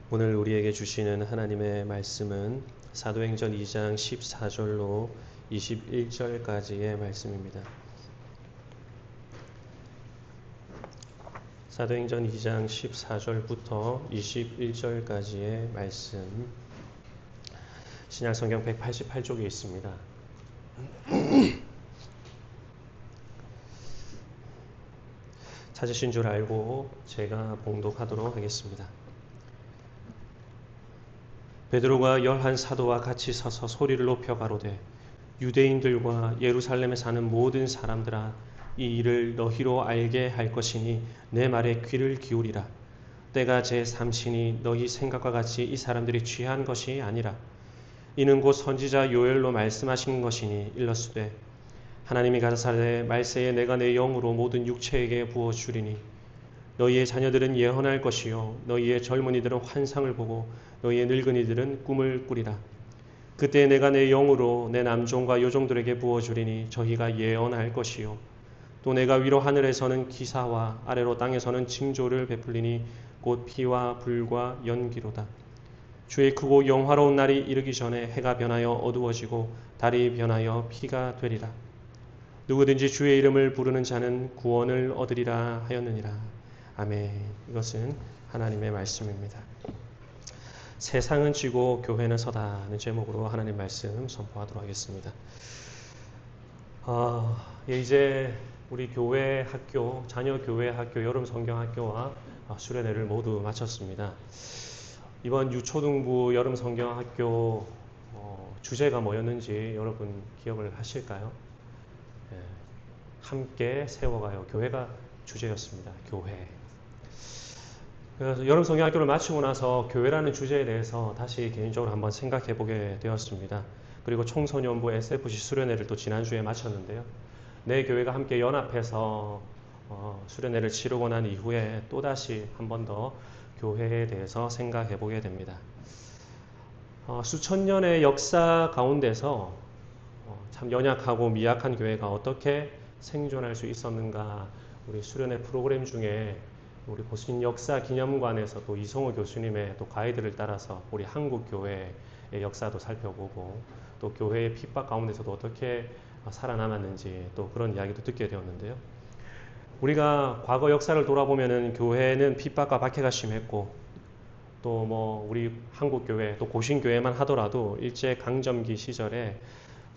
오늘 우리에게 주시는 하나님의 말씀은 사도행전 2장 14절로 21절까지의 말씀입니다. 사도행전 2장 14절부터 21절까지의 말씀, 신약성경 188쪽에 있습니다. 찾으신 줄 알고 제가 봉독하도록 하겠습니다. 베드로가 11사도와 같이 서서 소리를 높여 가로되 유대인들과 예루살렘에 사는 모든 사람들아, 이 일을 너희로 알게 할 것이니 내 말에 귀를 기울이라. 때가 제3시니 너희 생각과 같이 이 사람들이 취한 것이 아니라 이는 곧 선지자 요엘로 말씀하신 것이니 일렀으되 하나님이 가라사대 말세에 내가 내 영으로 모든 육체에게 부어주리니 너희의 자녀들은 예언할 것이요 너희의 젊은이들은 환상을 보고 너희의 늙은이들은 꿈을 꾸리라. 그때 내가 내 영으로 내 남종과 여종들에게 부어주리니 저희가 예언할 것이요 또 내가 위로 하늘에서는 기사와 아래로 땅에서는 징조를 베풀리니 곧 피와 불과 연기로다. 주의 크고 영화로운 날이 이르기 전에 해가 변하여 어두워지고 달이 변하여 피가 되리라. 누구든지 주의 이름을 부르는 자는 구원을 얻으리라 하였느니라. 아멘. 이것은 하나님의 말씀입니다. 세상은 쥐고 교회는 서다는 제목으로 하나님 말씀 선포하도록 하겠습니다. 이제 우리 교회 학교, 자녀 교회 학교, 여름 성경 학교와 수련회를 모두 마쳤습니다. 이번 유초등부 여름 성경 학교 주제가 뭐였는지 여러분 기억을 하실까요? 함께 세워가요. 교회가 주제였습니다. 교회. 그래서 여름 성경학교를 마치고 나서 교회라는 주제에 대해서 다시 개인적으로 한번 생각해 보게 되었습니다. 그리고 청소년부 SFC 수련회를 또 지난주에 마쳤는데요. 내 교회가 함께 연합해서 수련회를 치르고 난 이후에 또다시 한 번 더 교회에 대해서 생각해 보게 됩니다. 수천 년의 역사 가운데서 참 연약하고 미약한 교회가 어떻게 생존할 수 있었는가, 우리 수련회 프로그램 중에 우리 보신 역사 기념관에서 또 이성호 교수님의 또 가이드를 따라서 우리 한국 교회의 역사도 살펴보고 또 교회의 핍박 가운데서도 어떻게 살아남았는지 또 그런 이야기도 듣게 되었는데요. 우리가 과거 역사를 돌아보면은 교회는 핍박과 박해가 심했고 또 우리 한국 교회 또 고신 교회만 하더라도 일제 강점기 시절에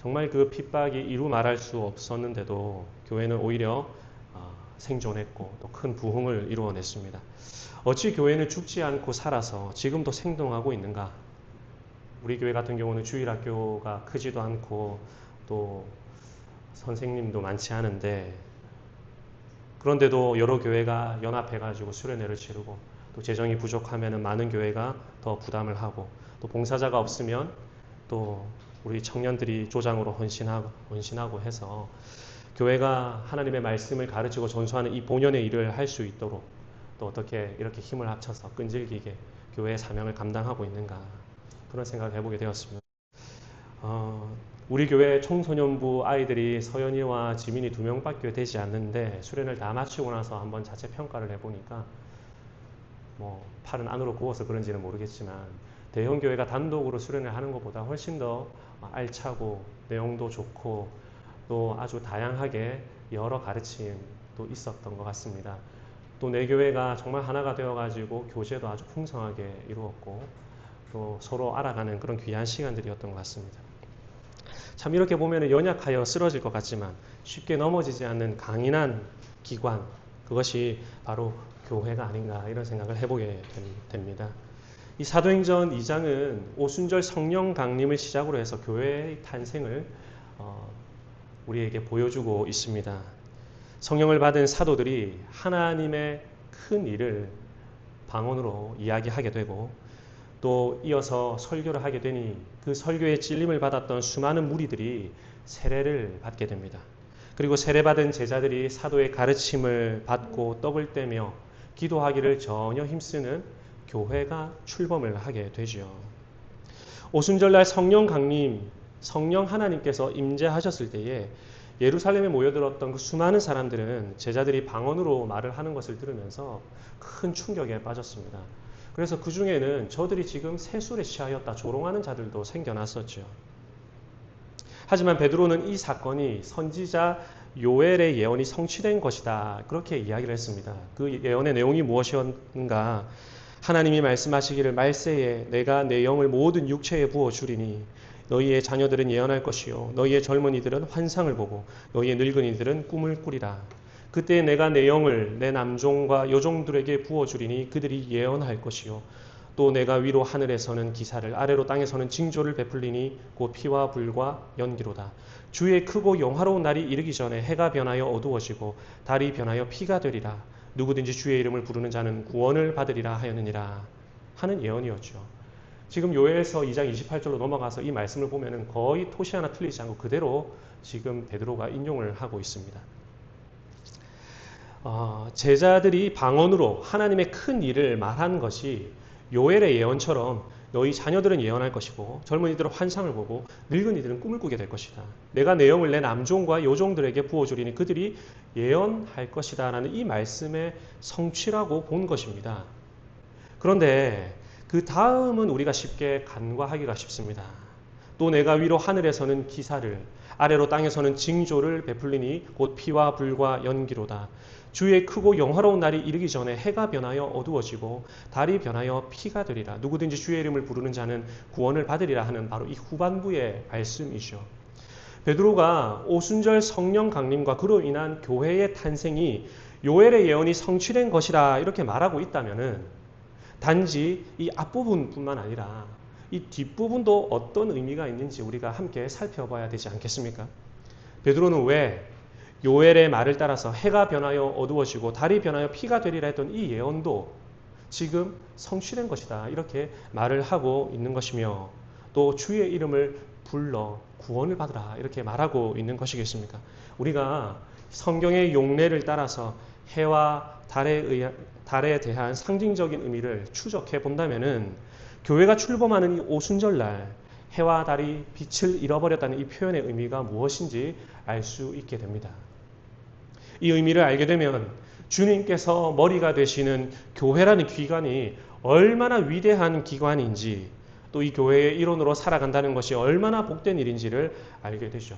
정말 그 핍박이 이루 말할 수 없었는데도 교회는 오히려 생존했고 또 큰 부흥을 이루어냈습니다. 어찌 교회는 죽지 않고 살아서 지금도 생동하고 있는가? 우리 교회 같은 경우는 주일학교가 크지도 않고 또 선생님도 많지 않은데 그런데도 여러 교회가 연합해가지고 수련회를 치르고 또 재정이 부족하면 많은 교회가 더 부담을 하고 또 봉사자가 없으면 또 우리 청년들이 조장으로 헌신하고 해서 교회가 하나님의 말씀을 가르치고 전수하는 이 본연의 일을 할 수 있도록 또 어떻게 이렇게 힘을 합쳐서 끈질기게 교회의 사명을 감당하고 있는가, 그런 생각을 해보게 되었습니다. 우리 교회 청소년부 아이들이 서연이와 지민이 2명밖에 되지 않는데 수련을 다 마치고 나서 한번 자체 평가를 해보니까 팔은 안으로 구워서 그런지는 모르겠지만 대형 교회가 단독으로 수련을 하는 것보다 훨씬 더 알차고 내용도 좋고 또 아주 다양하게 여러 가르침도 있었던 것 같습니다. 또 내 교회가 정말 하나가 되어가지고 교제도 아주 풍성하게 이루었고 또 서로 알아가는 그런 귀한 시간들이었던 것 같습니다. 참 이렇게 보면 연약하여 쓰러질 것 같지만 쉽게 넘어지지 않는 강인한 기관, 그것이 바로 교회가 아닌가, 이런 생각을 해보게 됩니다. 이 사도행전 2장은 오순절 성령 강림을 시작으로 해서 교회의 탄생을 우리에게 보여주고 있습니다. 성령을 받은 사도들이 하나님의 큰 일을 방언으로 이야기하게 되고 또 이어서 설교를 하게 되니 그 설교에 찔림을 받았던 수많은 무리들이 세례를 받게 됩니다. 그리고 세례받은 제자들이 사도의 가르침을 받고 떡을 떼며 기도하기를 전혀 힘쓰는 교회가 출범을 하게 되죠. 오순절날 성령 강림, 성령 하나님께서 임재하셨을 때에 예루살렘에 모여들었던 그 수많은 사람들은 제자들이 방언으로 말을 하는 것을 들으면서 큰 충격에 빠졌습니다. 그래서 그 중에는 저들이 지금 세술에 취하였다 조롱하는 자들도 생겨났었죠. 하지만 베드로는 이 사건이 선지자 요엘의 예언이 성취된 것이다, 그렇게 이야기를 했습니다. 그 예언의 내용이 무엇이었는가? 하나님이 말씀하시기를 말세에 내가 내 영을 모든 육체에 부어주리니 너희의 자녀들은 예언할 것이요 너희의 젊은이들은 환상을 보고 너희의 늙은이들은 꿈을 꾸리라. 그때 내가 내 영을 내 남종과 여종들에게 부어주리니 그들이 예언할 것이요 또 내가 위로 하늘에서는 기사를 아래로 땅에서는 징조를 베풀리니 곧 피와 불과 연기로다. 주의 크고 영화로운 날이 이르기 전에 해가 변하여 어두워지고 달이 변하여 피가 되리라. 누구든지 주의 이름을 부르는 자는 구원을 받으리라 하였느니라 하는 예언이었죠. 지금 요엘서 2장 28절로 넘어가서 이 말씀을 보면 거의 토시 하나 틀리지 않고 그대로 지금 베드로가 인용을 하고 있습니다. 제자들이 방언으로 하나님의 큰 일을 말한 것이 요엘의 예언처럼 너희 자녀들은 예언할 것이고 젊은이들은 환상을 보고 늙은이들은 꿈을 꾸게 될 것이다. 내가 내 영을 내 남종과 여종들에게 부어주리니 그들이 예언할 것이다 라는 이 말씀의 성취라고 본 것입니다. 그런데 그 다음은 우리가 쉽게 간과하기가 쉽습니다. 또 내가 위로 하늘에서는 기사를 아래로 땅에서는 징조를 베풀리니 곧 피와 불과 연기로다. 주의 크고 영화로운 날이 이르기 전에 해가 변하여 어두워지고 달이 변하여 피가 되리라. 누구든지 주의 이름을 부르는 자는 구원을 받으리라 하는 바로 이 후반부의 말씀이죠. 베드로가 오순절 성령 강림과 그로 인한 교회의 탄생이 요엘의 예언이 성취된 것이라 이렇게 말하고 있다면은 단지 이 앞부분뿐만 아니라 이 뒷부분도 어떤 의미가 있는지 우리가 함께 살펴봐야 되지 않겠습니까? 베드로는 왜 요엘의 말을 따라서 해가 변하여 어두워지고 달이 변하여 피가 되리라 했던 이 예언도 지금 성취된 것이다 이렇게 말을 하고 있는 것이며 또 주의 이름을 불러 구원을 받으라 이렇게 말하고 있는 것이겠습니까? 우리가 성경의 용례를 따라서 해와 달에 대한 상징적인 의미를 추적해 본다면은 교회가 출범하는 이 오순절날 해와 달이 빛을 잃어버렸다는 이 표현의 의미가 무엇인지 알 수 있게 됩니다. 이 의미를 알게 되면 주님께서 머리가 되시는 교회라는 기관이 얼마나 위대한 기관인지 또 이 교회의 일원으로 살아간다는 것이 얼마나 복된 일인지를 알게 되죠.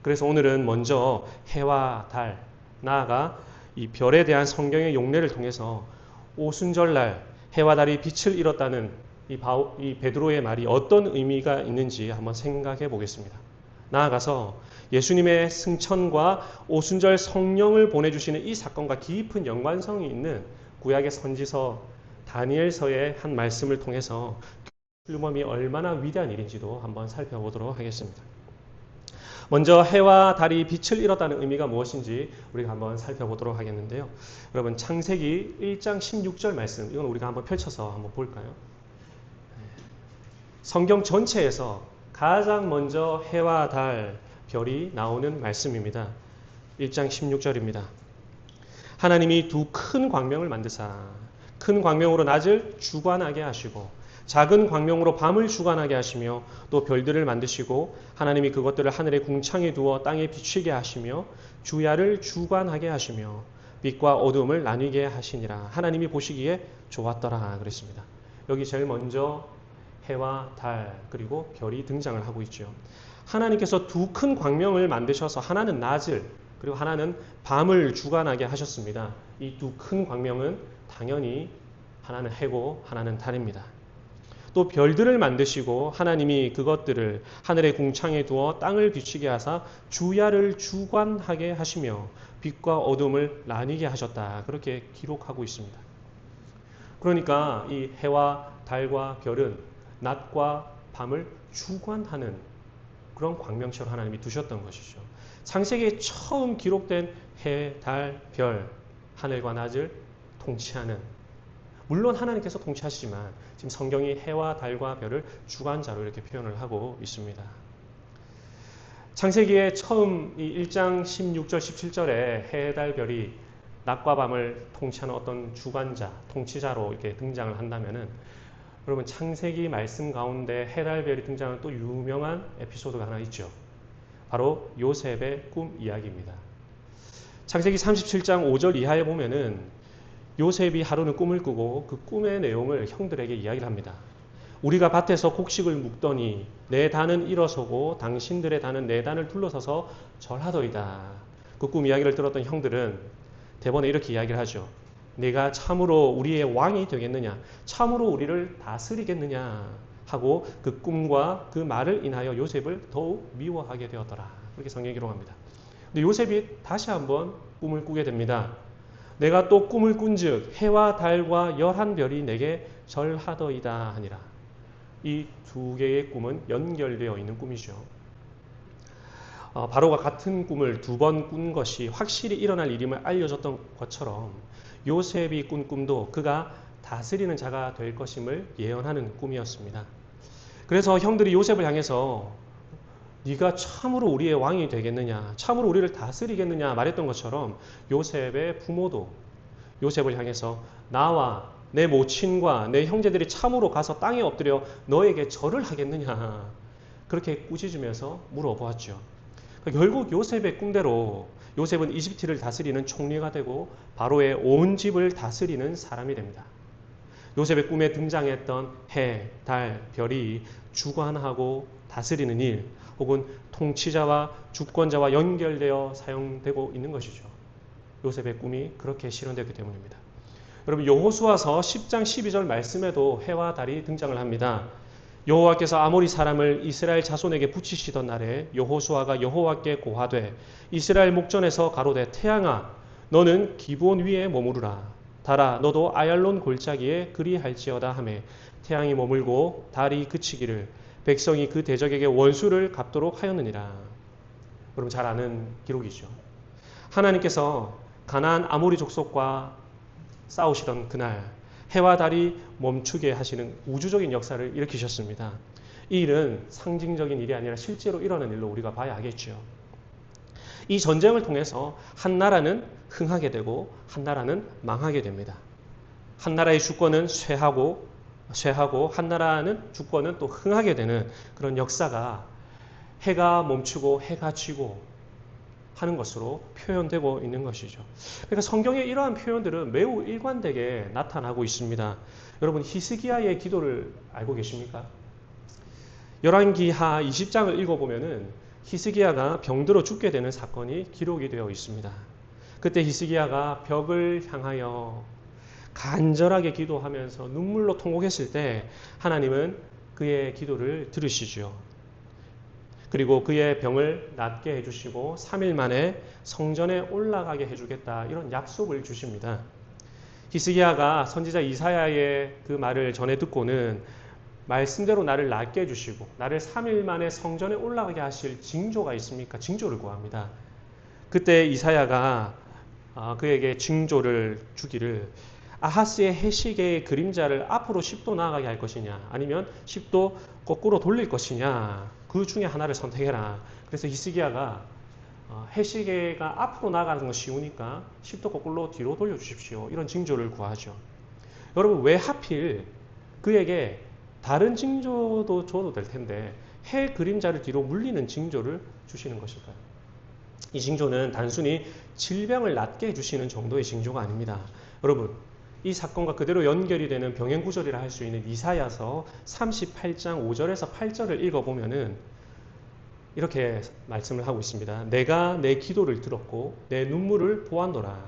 그래서 오늘은 먼저 해와 달, 나아가 이 별에 대한 성경의 용례를 통해서 오순절날 해와 달이 빛을 잃었다는 이 베드로의 말이 어떤 의미가 있는지 한번 생각해 보겠습니다. 나아가서 예수님의 승천과 오순절 성령을 보내주시는 이 사건과 깊은 연관성이 있는 구약의 선지서 다니엘서의 한 말씀을 통해서 출범이 얼마나 위대한 일인지도 한번 살펴보도록 하겠습니다. 먼저 해와 달이 빛을 잃었다는 의미가 무엇인지 우리가 한번 살펴보도록 하겠는데요. 여러분 창세기 1장 16절 말씀 이건 우리가 한번 펼쳐서 한번 볼까요? 성경 전체에서 가장 먼저 해와 달, 별이 나오는 말씀입니다. 1장 16절입니다. 하나님이 두 큰 광명을 만드사 큰 광명으로 낮을 주관하게 하시고 작은 광명으로 밤을 주관하게 하시며 또 별들을 만드시고 하나님이 그것들을 하늘의 궁창에 두어 땅에 비추게 하시며 주야를 주관하게 하시며 빛과 어둠을 나뉘게 하시니라. 하나님이 보시기에 좋았더라 그랬습니다. 여기 제일 먼저 해와 달 그리고 별이 등장을 하고 있죠. 하나님께서 두 큰 광명을 만드셔서 하나는 낮을 그리고 하나는 밤을 주관하게 하셨습니다. 이 두 큰 광명은 당연히 하나는 해고 하나는 달입니다. 또 별들을 만드시고 하나님이 그것들을 하늘의 궁창에 두어 땅을 비추게 하사 주야를 주관하게 하시며 빛과 어둠을 나뉘게 하셨다. 그렇게 기록하고 있습니다. 그러니까 이 해와 달과 별은 낮과 밤을 주관하는 그런 광명체로 하나님이 두셨던 것이죠. 창세기에 처음 기록된 해, 달, 별, 하늘과 낮을 통치하는 물론 하나님께서 통치하시지만 지금 성경이 해와 달과 별을 주관자로 이렇게 표현을 하고 있습니다. 창세기에 처음 이 1장 16절 17절에 해, 달, 별이 낮과 밤을 통치하는 어떤 주관자, 통치자로 이렇게 등장을 한다면은 여러분 창세기 말씀 가운데 해, 달, 별이 등장하는 또 유명한 에피소드가 하나 있죠. 바로 요셉의 꿈 이야기입니다. 창세기 37장 5절 이하에 보면은 요셉이 하루는 꿈을 꾸고 그 꿈의 내용을 형들에게 이야기를 합니다. 우리가 밭에서 곡식을 묵더니 내 단은 일어서고 당신들의 단은 내 단을 둘러서서 절하더이다. 그 꿈 이야기를 들었던 형들은 대번에 이렇게 이야기를 하죠. 네가 참으로 우리의 왕이 되겠느냐? 참으로 우리를 다스리겠느냐? 하고 그 꿈과 그 말을 인하여 요셉을 더욱 미워하게 되었더라. 그렇게 성경에 기록합니다. 근데 요셉이 다시 한번 꿈을 꾸게 됩니다. 내가 또 꿈을 꾼즉 해와 달과 열한 별이 내게 절하더이다 하니라. 이 두 개의 꿈은 연결되어 있는 꿈이죠. 바로가 같은 꿈을 두 번 꾼 것이 확실히 일어날 일임을 알려줬던 것처럼 요셉이 꾼 꿈도 그가 다스리는 자가 될 것임을 예언하는 꿈이었습니다. 그래서 형들이 요셉을 향해서 네가 참으로 우리의 왕이 되겠느냐, 참으로 우리를 다스리겠느냐 말했던 것처럼 요셉의 부모도 요셉을 향해서 나와 내 모친과 내 형제들이 참으로 가서 땅에 엎드려 너에게 절을 하겠느냐 그렇게 꾸짖으면서 물어보았죠. 결국 요셉의 꿈대로 요셉은 이집트를 다스리는 총리가 되고 바로의 온 집을 다스리는 사람이 됩니다. 요셉의 꿈에 등장했던 해, 달, 별이 주관하고 다스리는 일 혹은 통치자와 주권자와 연결되어 사용되고 있는 것이죠. 요셉의 꿈이 그렇게 실현되기 때문입니다. 여러분 여호수아서 10장 12절 말씀에도 해와 달이 등장을 합니다. 여호와께서 아모리 사람을 이스라엘 자손에게 붙이시던 날에 여호수아가 여호와께 고하되 이스라엘 목전에서 가로되 태양아 너는 기브온 위에 머무르라 달아 너도 아얄론 골짜기에 그리할지어다 하매 태양이 머물고 달이 그치기를 백성이 그 대적에게 원수를 갚도록 하였느니라. 여러분 잘 아는 기록이죠. 하나님께서 가나안 아모리 족속과 싸우시던 그날 해와 달이 멈추게 하시는 우주적인 역사를 일으키셨습니다. 이 일은 상징적인 일이 아니라 실제로 일어난 일로 우리가 봐야 하겠죠. 이 전쟁을 통해서 한 나라는 흥하게 되고 한 나라는 망하게 됩니다. 한 나라의 주권은 쇠하고 한 나라는 주권은 또 흥하게 되는 그런 역사가 해가 멈추고 해가 지고 하는 것으로 표현되고 있는 것이죠. 그러니까 성경의 이러한 표현들은 매우 일관되게 나타나고 있습니다. 여러분 히스기야의 기도를 알고 계십니까? 열왕기하 20장을 읽어보면은 히스기야가 병들어 죽게 되는 사건이 기록이 되어 있습니다. 그때 히스기야가 벽을 향하여 간절하게 기도하면서 눈물로 통곡했을 때 하나님은 그의 기도를 들으시죠. 그리고 그의 병을 낫게 해주시고 3일 만에 성전에 올라가게 해주겠다 이런 약속을 주십니다. 히스기야가 선지자 이사야의 그 말을 전해 듣고는 말씀대로 나를 낫게 해주시고 나를 3일 만에 성전에 올라가게 하실 징조가 있습니까? 징조를 구합니다. 그때 이사야가 그에게 징조를 주기를 아하스의 해시계의 그림자를 앞으로 10도 나아가게 할 것이냐 아니면 10도 거꾸로 돌릴 것이냐 그 중에 하나를 선택해라. 그래서 히스기야가 해시계가 앞으로 나가는 건 쉬우니까 10도 거꾸로 뒤로 돌려주십시오. 이런 징조를 구하죠. 여러분 왜 하필 그에게 다른 징조도 줘도 될 텐데 해 그림자를 뒤로 물리는 징조를 주시는 것일까요? 이 징조는 단순히 질병을 낫게 해주시는 정도의 징조가 아닙니다. 여러분 이 사건과 그대로 연결이 되는 병행구절이라 할 수 있는 이사야서 38장 5절에서 8절을 읽어보면은 이렇게 말씀을 하고 있습니다. 내가 내 기도를 들었고 내 눈물을 보았노라.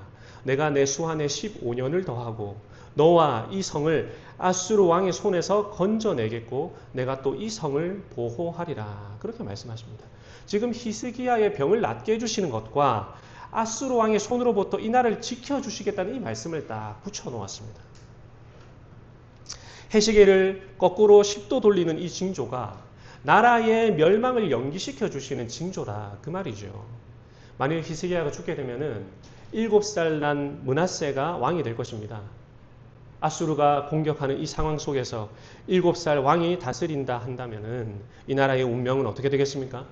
내가 내 수한에 15년을 더하고 너와 이 성을 아수르 왕의 손에서 건져내겠고 내가 또 이 성을 보호하리라. 그렇게 말씀하십니다. 지금 히스기야의 병을 낫게 해주시는 것과 아수르 왕의 손으로부터 이 나라를 지켜주시겠다는 이 말씀을 딱 붙여놓았습니다. 해시계를 거꾸로 10도 돌리는 이 징조가 나라의 멸망을 연기시켜 주시는 징조라 그 말이죠. 만일 히스기야가 죽게 되면은 7살 난 므낫세가 왕이 될 것입니다. 아수르가 공격하는 이 상황 속에서 7살 왕이 다스린다 한다면은 이 나라의 운명은 어떻게 되겠습니까?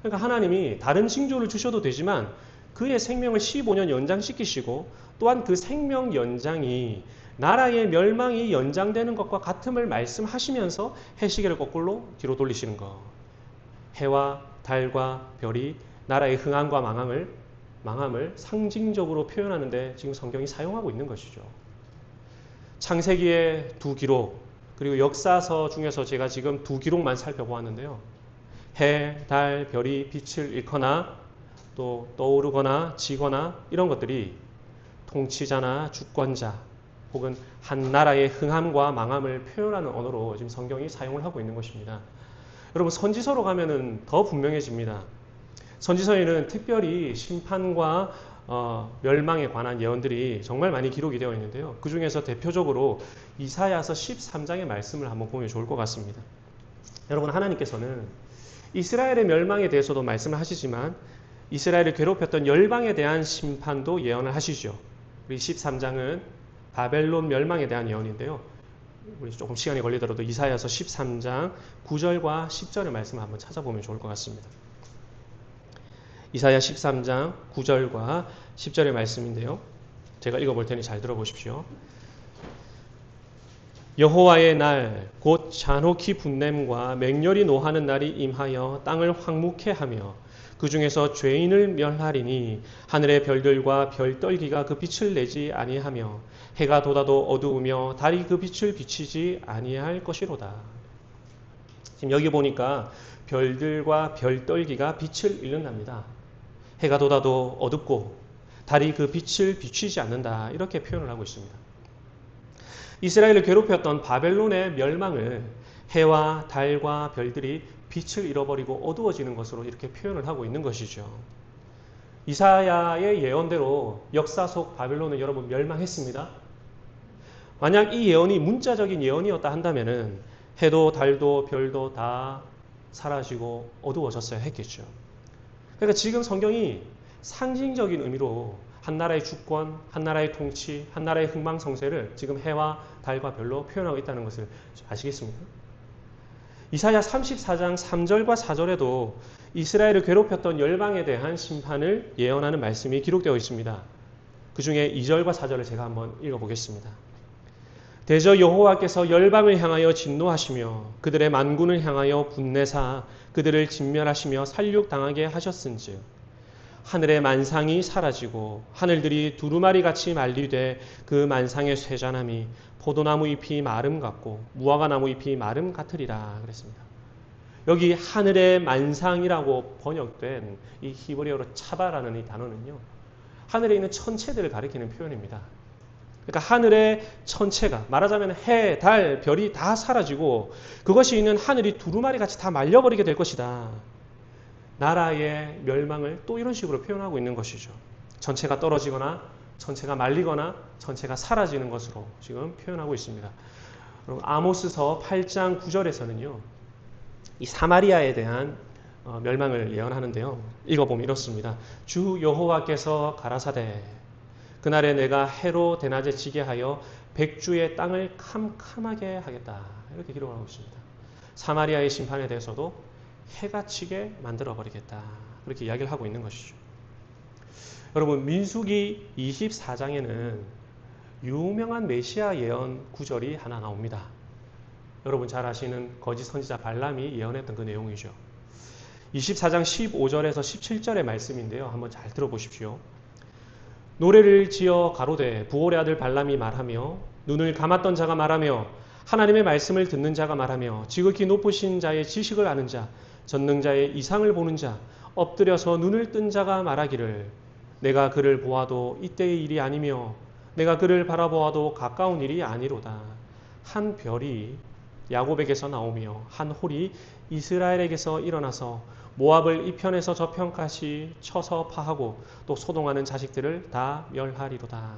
그러니까 하나님이 다른 징조를 주셔도 되지만 그의 생명을 15년 연장시키시고 또한 그 생명 연장이 나라의 멸망이 연장되는 것과 같음을 말씀하시면서 해시계를 거꾸로 뒤로 돌리시는 것. 해와 달과 별이 나라의 흥황과 망함을 망함을 상징적으로 표현하는데 지금 성경이 사용하고 있는 것이죠. 창세기의 두 기록, 그리고 역사서 중에서 제가 지금 두 기록만 살펴보았는데요. 해, 달, 별이 빛을 잃거나 또 떠오르거나 지거나 이런 것들이 통치자나 주권자 혹은 한 나라의 흥함과 망함을 표현하는 언어로 지금 성경이 사용을 하고 있는 것입니다. 여러분, 선지서로 가면은 더 분명해집니다. 선지서에는 특별히 심판과 멸망에 관한 예언들이 정말 많이 기록이 되어 있는데요. 그 중에서 대표적으로 이사야서 13장의 말씀을 한번 보면 좋을 것 같습니다. 여러분, 하나님께서는 이스라엘의 멸망에 대해서도 말씀을 하시지만 이스라엘을 괴롭혔던 열방에 대한 심판도 예언을 하시죠. 우리 13장은 바벨론 멸망에 대한 예언인데요. 우리 조금 시간이 걸리더라도 이사야서 13장 9절과 10절의 말씀을 한번 찾아보면 좋을 것 같습니다. 이사야 13장 9절과 10절의 말씀인데요. 제가 읽어볼 테니 잘 들어보십시오. 여호와의 날 곧 잔혹히 분냄과 맹렬히 노하는 날이 임하여 땅을 황무케 하며 그 중에서 죄인을 멸하리니 하늘의 별들과 별떨기가 그 빛을 내지 아니하며 해가 돋아도 어두우며 달이 그 빛을 비치지 아니할 것이로다. 지금 여기 보니까 별들과 별떨기가 빛을 잃는답니다. 해가 돋아도 어둡고 달이 그 빛을 비추지 않는다. 이렇게 표현을 하고 있습니다. 이스라엘을 괴롭혔던 바벨론의 멸망을 해와 달과 별들이 빛을 잃어버리고 어두워지는 것으로 이렇게 표현을 하고 있는 것이죠. 이사야의 예언대로 역사 속 바벨론은 여러분 멸망했습니다. 만약 이 예언이 문자적인 예언이었다 한다면은 해도 달도 별도 다 사라지고 어두워졌어야 했겠죠. 그러니까 지금 성경이 상징적인 의미로 한 나라의 주권, 한 나라의 통치, 한 나라의 흥망성쇠를 지금 해와 달과 별로 표현하고 있다는 것을 아시겠습니까? 이사야 34장 3절과 4절에도 이스라엘을 괴롭혔던 열방에 대한 심판을 예언하는 말씀이 기록되어 있습니다. 그 중에 2절과 4절을 제가 한번 읽어보겠습니다. 대저 여호와께서 열방을 향하여 진노하시며 그들의 만군을 향하여 분내사 그들을 진멸하시며 살육당하게 하셨은즉 하늘의 만상이 사라지고 하늘들이 두루마리같이 말리되 그 만상의 쇠잔함이 포도나무 잎이 마름 같고 무화과나무 잎이 마름 같으리라 그랬습니다. 여기 하늘의 만상이라고 번역된 이 히브리어로 차바라는 이 단어는요, 하늘에 있는 천체들을 가리키는 표현입니다. 그러니까 하늘의 천체가, 말하자면 해, 달, 별이 다 사라지고 그것이 있는 하늘이 두루마리같이 다 말려버리게 될 것이다. 나라의 멸망을 또 이런 식으로 표현하고 있는 것이죠. 전체가 떨어지거나 전체가 말리거나 전체가 사라지는 것으로 지금 표현하고 있습니다. 아모스서 8장 9절에서는요. 이 사마리아에 대한 멸망을 예언하는데요. 읽어보면 이렇습니다. 주 여호와께서 가라사대 그날에 내가 해로 대낮에 지게 하여 백주의 땅을 캄캄하게 하겠다. 이렇게 기록하고 있습니다. 사마리아의 심판에 대해서도 해가 치게 만들어버리겠다. 그렇게 이야기를 하고 있는 것이죠. 여러분, 민수기 24장에는 유명한 메시아 예언 구절이 하나 나옵니다. 여러분 잘 아시는 거짓 선지자 발람이 예언했던 그 내용이죠. 24장 15절에서 17절의 말씀인데요. 한번 잘 들어보십시오. 노래를 지어 가로되 부올의 아들 발람이 말하며 눈을 감았던 자가 말하며 하나님의 말씀을 듣는 자가 말하며 지극히 높으신 자의 지식을 아는 자 전능자의 이상을 보는 자 엎드려서 눈을 뜬 자가 말하기를 내가 그를 보아도 이때의 일이 아니며 내가 그를 바라보아도 가까운 일이 아니로다. 한 별이 야곱에게서 나오며 한 홀이 이스라엘에게서 일어나서 모압을 이 편에서 저 편까지 쳐서 파하고 또 소동하는 자식들을 다 멸하리로다.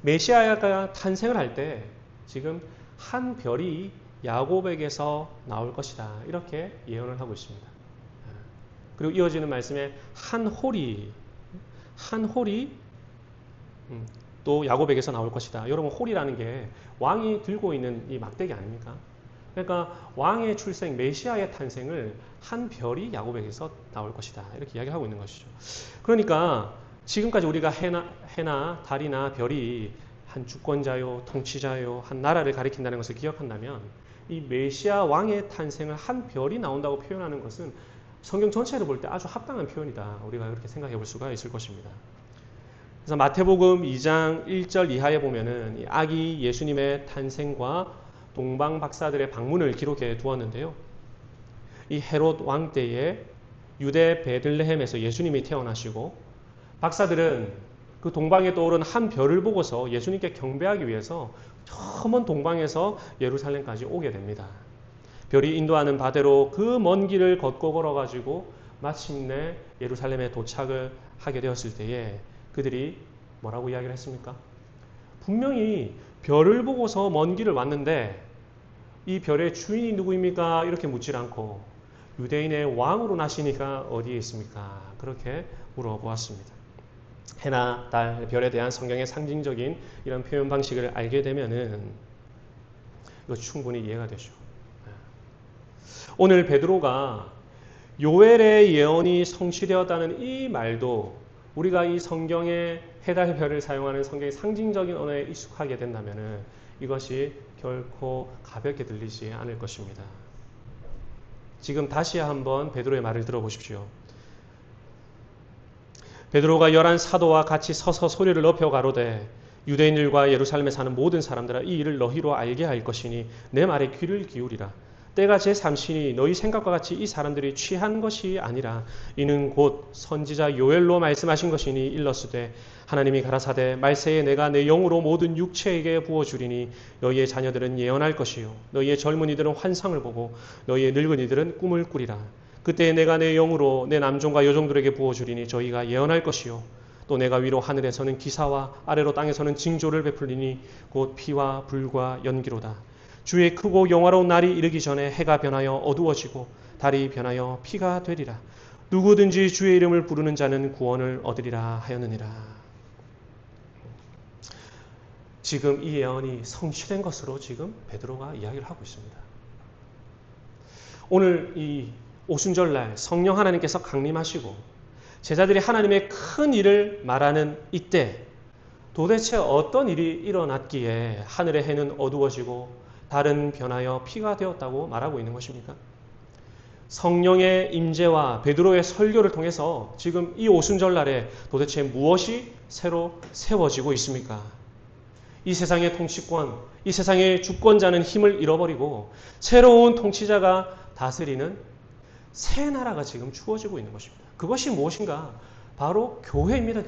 메시아가 탄생을 할 때 지금 한 별이 야곱에게서 나올 것이다. 이렇게 예언을 하고 있습니다. 그리고 이어지는 말씀에 한 홀이 또 야곱에게서 나올 것이다. 여러분, 홀이라는 게 왕이 들고 있는 이 막대기 아닙니까? 그러니까 왕의 출생, 메시아의 탄생을 한 별이 야곱에게서 나올 것이다. 이렇게 이야기하고 있는 것이죠. 그러니까 지금까지 우리가 해나 달이나 별이 한 주권자요, 통치자요, 한 나라를 가리킨다는 것을 기억한다면 이 메시아 왕의 탄생을 한 별이 나온다고 표현하는 것은 성경 전체를 볼 때 아주 합당한 표현이다. 우리가 그렇게 생각해 볼 수가 있을 것입니다. 그래서 마태복음 2장 1절 이하에 보면은 이 아기 예수님의 탄생과 동방 박사들의 방문을 기록해 두었는데요. 이 헤롯 왕 때에 유대 베들레헴에서 예수님이 태어나시고 박사들은 그 동방에 떠오른 한 별을 보고서 예수님께 경배하기 위해서 저 먼 동방에서 예루살렘까지 오게 됩니다. 별이 인도하는 바대로 그 먼 길을 걷고 걸어가지고 마침내 예루살렘에 도착을 하게 되었을 때에 그들이 뭐라고 이야기를 했습니까? 분명히 별을 보고서 먼 길을 왔는데 이 별의 주인이 누구입니까? 이렇게 묻질 않고 유대인의 왕으로 나시니까 어디에 있습니까? 그렇게 물어보았습니다. 해나 달, 별에 대한 성경의 상징적인 이런 표현 방식을 알게 되면은 이거 충분히 이해가 되죠. 오늘 베드로가 요엘의 예언이 성취되었다는 이 말도 우리가 이 성경의 해달 별을 사용하는 성경의 상징적인 언어에 익숙하게 된다면은 이것이 결코 가볍게 들리지 않을 것입니다. 지금 다시 한번 베드로의 말을 들어보십시오. 베드로가 11 사도와 같이 서서 소리를 높여 가로되 유대인들과 예루살렘에 사는 모든 사람들아 이 일을 너희로 알게 할 것이니 내 말에 귀를 기울이라. 때가 제3시니 너희 생각과 같이 이 사람들이 취한 것이 아니라 이는 곧 선지자 요엘로 말씀하신 것이니 일러스되 하나님이 가라사대 말세에 내가 내 영으로 모든 육체에게 부어주리니 너희의 자녀들은 예언할 것이요 너희의 젊은이들은 환상을 보고 너희의 늙은이들은 꿈을 꾸리라. 그때 내가 내 영으로 내 남종과 여종들에게 부어주리니 저희가 예언할 것이요 또 내가 위로 하늘에서는 기사와 아래로 땅에서는 징조를 베풀리니 곧 피와 불과 연기로다. 주의 크고 영화로운 날이 이르기 전에 해가 변하여 어두워지고 달이 변하여 피가 되리라. 누구든지 주의 이름을 부르는 자는 구원을 얻으리라 하였느니라. 지금 이 예언이 성취된 것으로 지금 베드로가 이야기를 하고 있습니다. 오늘 이 오순절날 성령 하나님께서 강림하시고 제자들이 하나님의 큰 일을 말하는 이때 도대체 어떤 일이 일어났기에 하늘의 해는 어두워지고 달은 변하여 피가 되었다고 말하고 있는 것입니까? 성령의 임재와 베드로의 설교를 통해서 지금 이 오순절날에 도대체 무엇이 새로 세워지고 있습니까? 이 세상의 통치권, 이 세상의 주권자는 힘을 잃어버리고 새로운 통치자가 다스리는 새 나라가 지금 주어지고 있는 것입니다. 그것이 무엇인가? 바로 교회입니다.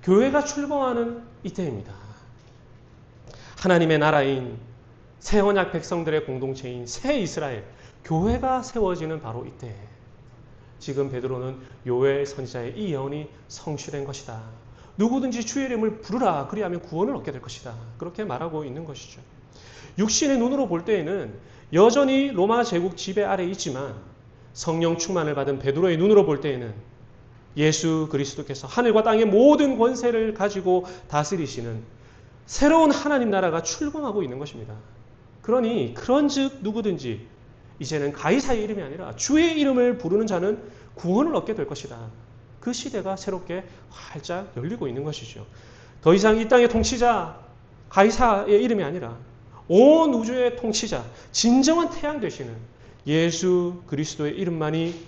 교회가 출범하는 이때입니다. 하나님의 나라인 새 언약 백성들의 공동체인 새 이스라엘, 교회가 세워지는 바로 이때 지금 베드로는 요엘 선지자의 이 예언이 성취된 것이다. 누구든지 주의 이름을 부르라. 그리하면 구원을 얻게 될 것이다. 그렇게 말하고 있는 것이죠. 육신의 눈으로 볼 때에는 여전히 로마 제국 지배 아래에 있지만 성령 충만을 받은 베드로의 눈으로 볼 때에는 예수 그리스도께서 하늘과 땅의 모든 권세를 가지고 다스리시는 새로운 하나님 나라가 출범하고 있는 것입니다. 그러니 그런즉 누구든지 이제는 가이사의 이름이 아니라 주의 이름을 부르는 자는 구원을 얻게 될 것이다. 그 시대가 새롭게 활짝 열리고 있는 것이죠. 더 이상 이 땅의 통치자 가이사의 이름이 아니라 온 우주의 통치자 진정한 태양 되시는 예수 그리스도의 이름만이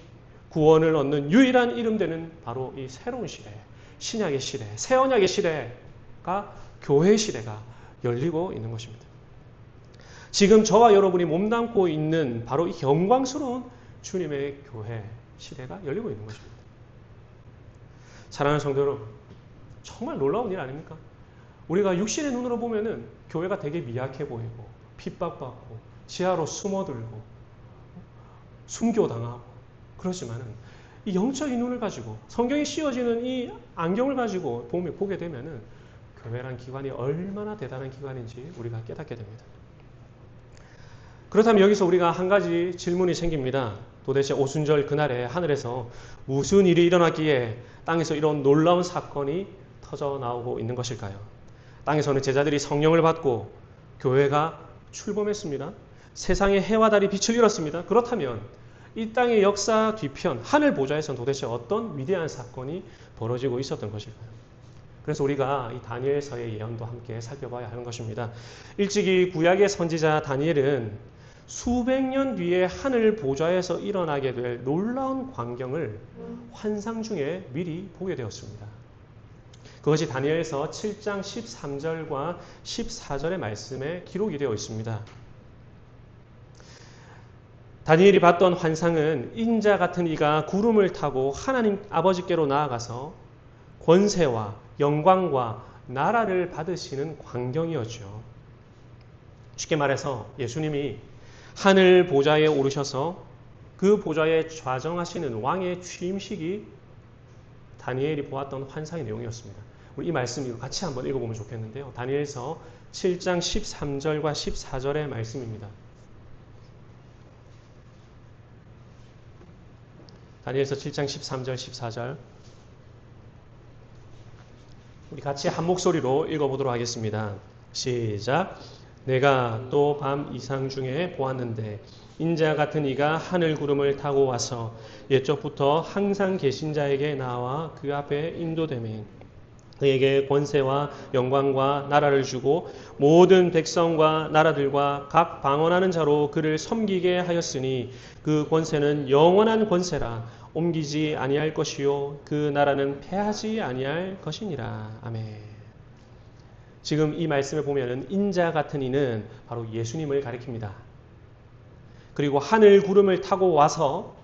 구원을 얻는 유일한 이름 되는 바로 이 새로운 시대, 신약의 시대, 새 언약의 시대가 교회의 시대가 열리고 있는 것입니다. 지금 저와 여러분이 몸담고 있는 바로 이 영광스러운 주님의 교회 시대가 열리고 있는 것입니다. 사랑하는 성도 여러분, 정말 놀라운 일 아닙니까? 우리가 육신의 눈으로 보면은 교회가 되게 미약해 보이고 핍박받고 지하로 숨어들고 순교당하고 그렇지만은 이 영적인 눈을 가지고 성경이 씌워지는 이 안경을 가지고 보게 되면은 교회란 기관이 얼마나 대단한 기관인지 우리가 깨닫게 됩니다. 그렇다면 여기서 우리가 한 가지 질문이 생깁니다. 도대체 오순절 그날에 하늘에서 무슨 일이 일어났기에 땅에서 이런 놀라운 사건이 터져 나오고 있는 것일까요? 땅에서는 제자들이 성령을 받고 교회가 출범했습니다. 세상의 해와 달이 빛을 잃었습니다. 그렇다면 이 땅의 역사 뒤편 하늘 보좌에서는 도대체 어떤 위대한 사건이 벌어지고 있었던 것일까요? 그래서 우리가 이 다니엘서의 예언도 함께 살펴봐야 하는 것입니다. 일찍이 구약의 선지자 다니엘은 수백 년 뒤에 하늘 보좌에서 일어나게 될 놀라운 광경을 환상 중에 미리 보게 되었습니다. 그것이 다니엘서 7장 13절과 14절의 말씀에 기록이 되어 있습니다. 다니엘이 봤던 환상은 인자 같은 이가 구름을 타고 하나님 아버지께로 나아가서 권세와 영광과 나라를 받으시는 광경이었죠. 쉽게 말해서 예수님이 하늘 보좌에 오르셔서 그 보좌에 좌정하시는 왕의 취임식이 다니엘이 보았던 환상의 내용이었습니다. 우리 이 말씀 이거 같이 한번 읽어보면 좋겠는데요. 다니엘서 7장 13절과 14절의 말씀입니다. 다니엘서 7장 13절 14절 우리 같이 한 목소리로 읽어보도록 하겠습니다. 시작. 내가 또 밤 이상 중에 보았는데 인자 같은 이가 하늘 구름을 타고 와서 옛적부터 항상 계신 자에게 나와 그 앞에 인도되매 그에게 권세와 영광과 나라를 주고 모든 백성과 나라들과 각 방언하는 자로 그를 섬기게 하였으니 그 권세는 영원한 권세라 옮기지 아니할 것이요 그 나라는 패하지 아니할 것이니라. 아멘. 지금 이 말씀에 보면은 인자 같은 이는 바로 예수님을 가리킵니다. 그리고 하늘 구름을 타고 와서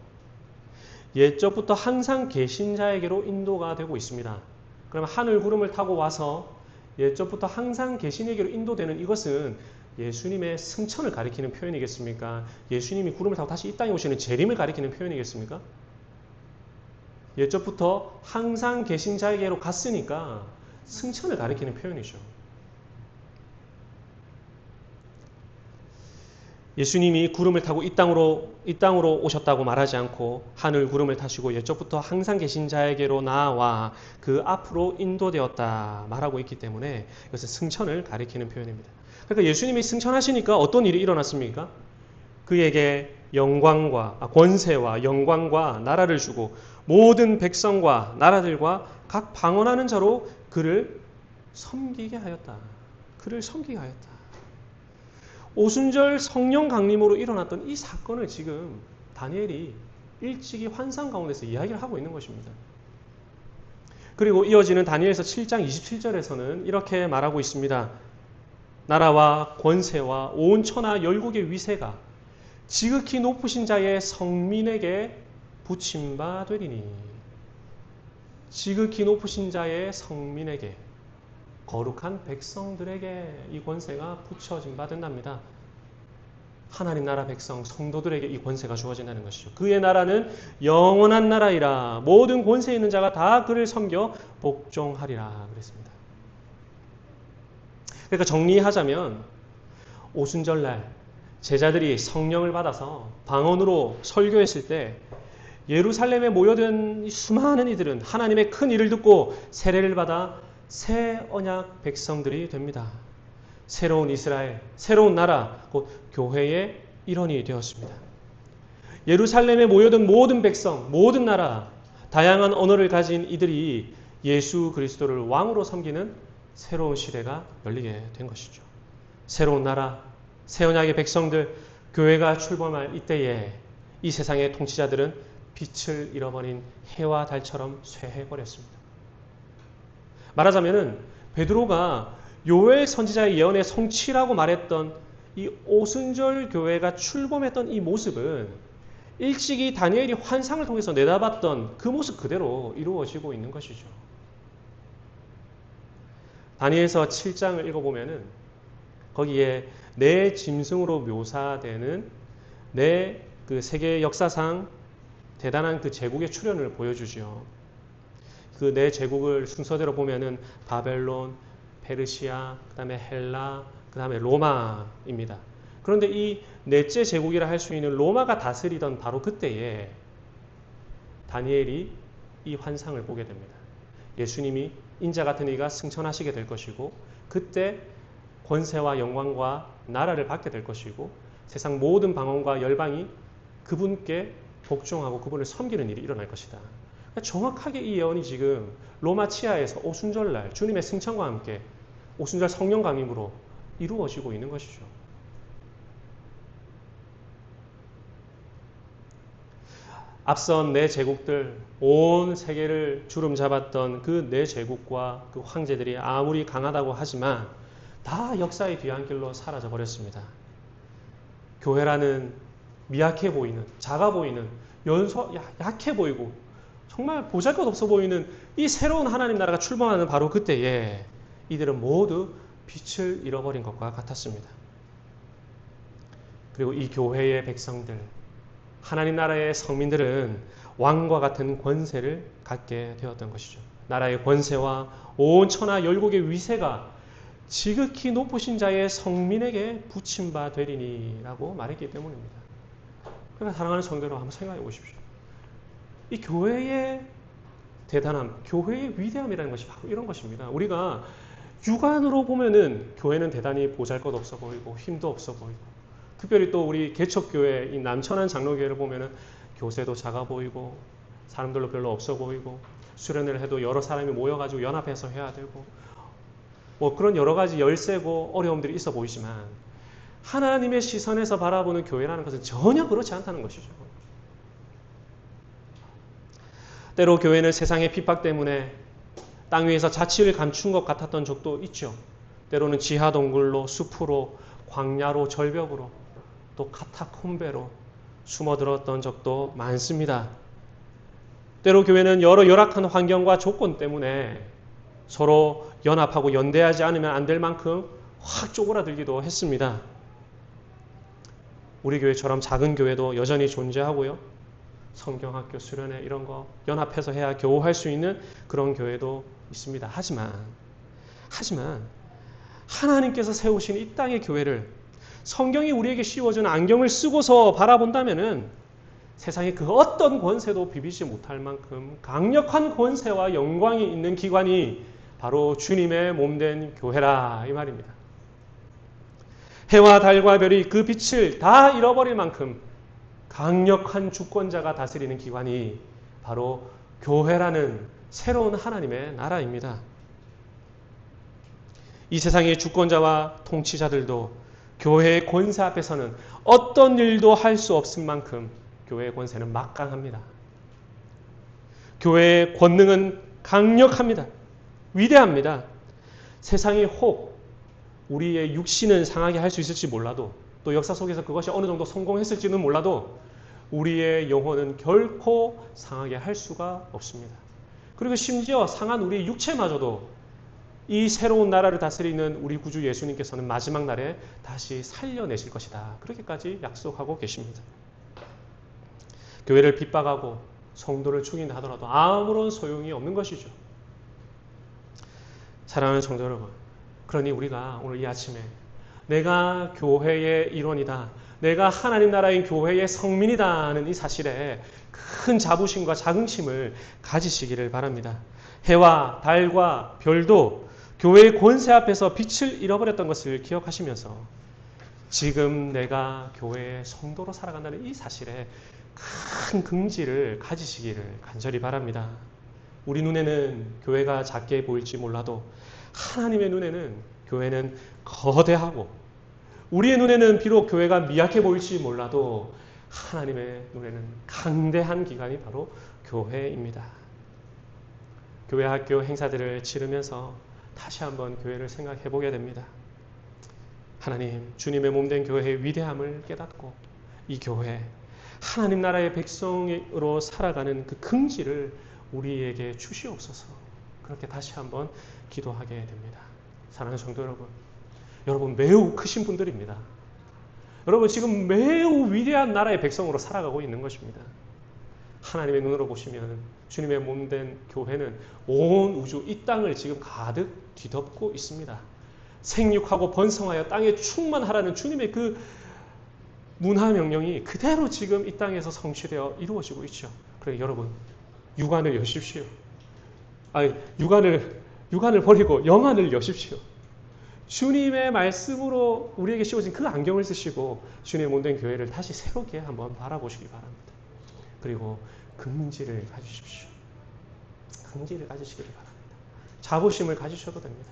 옛적부터 항상 계신 자에게로 인도가 되고 있습니다. 그러면 하늘 구름을 타고 와서 옛적부터 항상 계신 에게로 인도되는 이것은 예수님의 승천을 가리키는 표현이겠습니까? 예수님이 구름을 타고 다시 이 땅에 오시는 재림을 가리키는 표현이겠습니까? 옛적부터 항상 계신 자에게로 갔으니까 승천을 가리키는 표현이죠. 예수님이 구름을 타고 이 땅으로 오셨다고 말하지 않고 하늘 구름을 타시고 옛적부터 항상 계신 자에게로 나와 그 앞으로 인도되었다 말하고 있기 때문에 이것은 승천을 가리키는 표현입니다. 그러니까 예수님이 승천하시니까 어떤 일이 일어났습니까? 그에게 권세와 영광과 나라를 주고 모든 백성과 나라들과 각 방언하는 자로 그를 섬기게 하였다. 그를 섬기게 하였다. 오순절 성령 강림으로 일어났던 이 사건을 지금 다니엘이 일찍이 환상 가운데서 이야기를 하고 있는 것입니다. 그리고 이어지는 다니엘서 7장 27절에서는 이렇게 말하고 있습니다. 나라와 권세와 온 천하 열국의 위세가 지극히 높으신 자의 성민에게 붙임바 되리니 지극히 높으신 자의 성민에게 거룩한 백성들에게 이 권세가 붙여진 바 된답니다. 하나님 나라 백성 성도들에게 이 권세가 주어진다는 것이죠. 그의 나라는 영원한 나라이라 모든 권세 있는 자가 다 그를 섬겨 복종하리라 그랬습니다. 그러니까 정리하자면 오순절날 제자들이 성령을 받아서 방언으로 설교했을 때 예루살렘에 모여든 수많은 이들은 하나님의 큰 일을 듣고 세례를 받아 새 언약 백성들이 됩니다. 새로운 이스라엘, 새로운 나라, 곧 교회의 일원이 되었습니다. 예루살렘에 모여든 모든 백성, 모든 나라, 다양한 언어를 가진 이들이 예수 그리스도를 왕으로 섬기는 새로운 시대가 열리게 된 것이죠. 새로운 나라, 새 언약의 백성들, 교회가 출범할 이때에 이 세상의 통치자들은 빛을 잃어버린 해와 달처럼 쇠해버렸습니다. 말하자면은 베드로가 요엘 선지자의 예언의 성취라고 말했던 이 오순절 교회가 출범했던 이 모습은 일찍이 다니엘이 환상을 통해서 내다봤던 그 모습 그대로 이루어지고 있는 것이죠. 다니엘서 7장을 읽어보면은 거기에 내 짐승으로 묘사되는 내 그 세계 역사상 대단한 그 제국의 출현을 보여주죠. 그 네 제국을 순서대로 보면은 바벨론, 페르시아, 그 다음에 헬라, 그 다음에 로마입니다. 그런데 이 넷째 제국이라 할 수 있는 로마가 다스리던 바로 그때에 다니엘이 이 환상을 보게 됩니다. 예수님이 인자 같은 이가 승천하시게 될 것이고 그때 권세와 영광과 나라를 받게 될 것이고 세상 모든 방언과 열방이 그분께 복종하고 그분을 섬기는 일이 일어날 것이다. 정확하게 이 예언이 지금 로마 치하에서 오순절날 주님의 승천과 함께 오순절 성령 강림으로 이루어지고 있는 것이죠. 앞선 네 제국들, 온 세계를 주름 잡았던 그 네 제국과 그 황제들이 아무리 강하다고 하지만 다 역사의 뒤안길로 사라져 버렸습니다. 교회라는 미약해 보이는, 작아 보이는, 약해 보이고 정말 보잘것없어 보이는 이 새로운 하나님 나라가 출범하는 바로 그때에 이들은 모두 빛을 잃어버린 것과 같았습니다. 그리고 이 교회의 백성들, 하나님 나라의 성민들은 왕과 같은 권세를 갖게 되었던 것이죠. 나라의 권세와 온 천하 열국의 위세가 지극히 높으신 자의 성민에게 붙임바 되리니라고 말했기 때문입니다. 그러니까 사랑하는 성도로 한번 생각해 보십시오. 이 교회의 대단함, 교회의 위대함이라는 것이 바로 이런 것입니다. 우리가 육안으로 보면은 교회는 대단히 보잘것없어 보이고 힘도 없어 보이고, 특별히 또 우리 개척교회 이 남천안 장로교회를 보면은 교세도 작아 보이고 사람들로 별로 없어 보이고 수련회를 해도 여러 사람이 모여가지고 연합해서 해야 되고 뭐 그런 여러 가지 열세고 어려움들이 있어 보이지만 하나님의 시선에서 바라보는 교회라는 것은 전혀 그렇지 않다는 것이죠. 때로 교회는 세상의 핍박 때문에 땅 위에서 자취를 감춘 것 같았던 적도 있죠. 때로는 지하 동굴로, 숲으로, 광야로, 절벽으로, 또 카타콤베로 숨어들었던 적도 많습니다. 때로 교회는 여러 열악한 환경과 조건 때문에 서로 연합하고 연대하지 않으면 안 될 만큼 확 쪼그라들기도 했습니다. 우리 교회처럼 작은 교회도 여전히 존재하고요. 성경학교, 수련회 이런 거 연합해서 해야 겨우 할 수 있는 그런 교회도 있습니다. 하지만 하나님께서 세우신 이 땅의 교회를 성경이 우리에게 씌워준 안경을 쓰고서 바라본다면은 세상의 그 어떤 권세도 비비지 못할 만큼 강력한 권세와 영광이 있는 기관이 바로 주님의 몸된 교회라 이 말입니다. 해와 달과 별이 그 빛을 다 잃어버릴 만큼 강력한 주권자가 다스리는 기관이 바로 교회라는 새로운 하나님의 나라입니다. 이 세상의 주권자와 통치자들도 교회의 권세 앞에서는 어떤 일도 할 수 없을 만큼 교회의 권세는 막강합니다. 교회의 권능은 강력합니다. 위대합니다. 세상이 혹 우리의 육신은 상하게 할 수 있을지 몰라도 또 역사 속에서 그것이 어느 정도 성공했을지는 몰라도 우리의 영혼은 결코 상하게 할 수가 없습니다. 그리고 심지어 상한 우리의 육체마저도 이 새로운 나라를 다스리는 우리 구주 예수님께서는 마지막 날에 다시 살려내실 것이다. 그렇게까지 약속하고 계십니다. 교회를 핍박하고 성도를 죽인다 하더라도 아무런 소용이 없는 것이죠. 사랑하는 성도 여러분, 그러니 우리가 오늘 이 아침에 내가 교회의 일원이다, 내가 하나님 나라인 교회의 성민이다는 이 사실에 큰 자부심과 자긍심을 가지시기를 바랍니다. 해와 달과 별도 교회의 권세 앞에서 빛을 잃어버렸던 것을 기억하시면서 지금 내가 교회의 성도로 살아간다는 이 사실에 큰 긍지를 가지시기를 간절히 바랍니다. 우리 눈에는 교회가 작게 보일지 몰라도 하나님의 눈에는 교회는 거대하고, 우리의 눈에는 비록 교회가 미약해 보일지 몰라도 하나님의 눈에는 강대한 기관이 바로 교회입니다. 교회 학교 행사들을 치르면서 다시 한번 교회를 생각해 보게 됩니다. 하나님, 주님의 몸된 교회의 위대함을 깨닫고 이 교회, 하나님 나라의 백성으로 살아가는 그 긍지를 우리에게 주시옵소서. 그렇게 다시 한번 기도하게 됩니다. 사랑하는 성도 여러분, 여러분 매우 크신 분들입니다. 여러분 지금 매우 위대한 나라의 백성으로 살아가고 있는 것입니다. 하나님의 눈으로 보시면 주님의 몸된 교회는 온 우주, 이 땅을 지금 가득 뒤덮고 있습니다. 생육하고 번성하여 땅에 충만하라는 주님의 그 문화 명령이 그대로 지금 이 땅에서 성취되어 이루어지고 있죠. 그래 여러분, 육안을 여십시오. 육안을 버리고 영안을 여십시오. 주님의 말씀으로 우리에게 씌워진 그 안경을 쓰시고 주님의 몸된 교회를 다시 새롭게 한번 바라보시기 바랍니다. 그리고 긍지를 가지십시오. 긍지를 가지시기를 바랍니다. 자부심을 가지셔도 됩니다.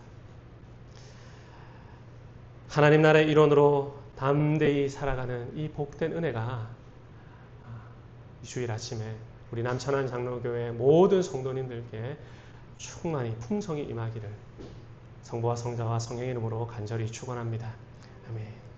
하나님 나라의 일원으로 담대히 살아가는 이 복된 은혜가 이 주일 아침에 우리 남천안 장로교회 모든 성도님들께 충만히 풍성히 임하기를 성부와 성자와 성령의 이름으로 간절히 축원합니다. 아멘.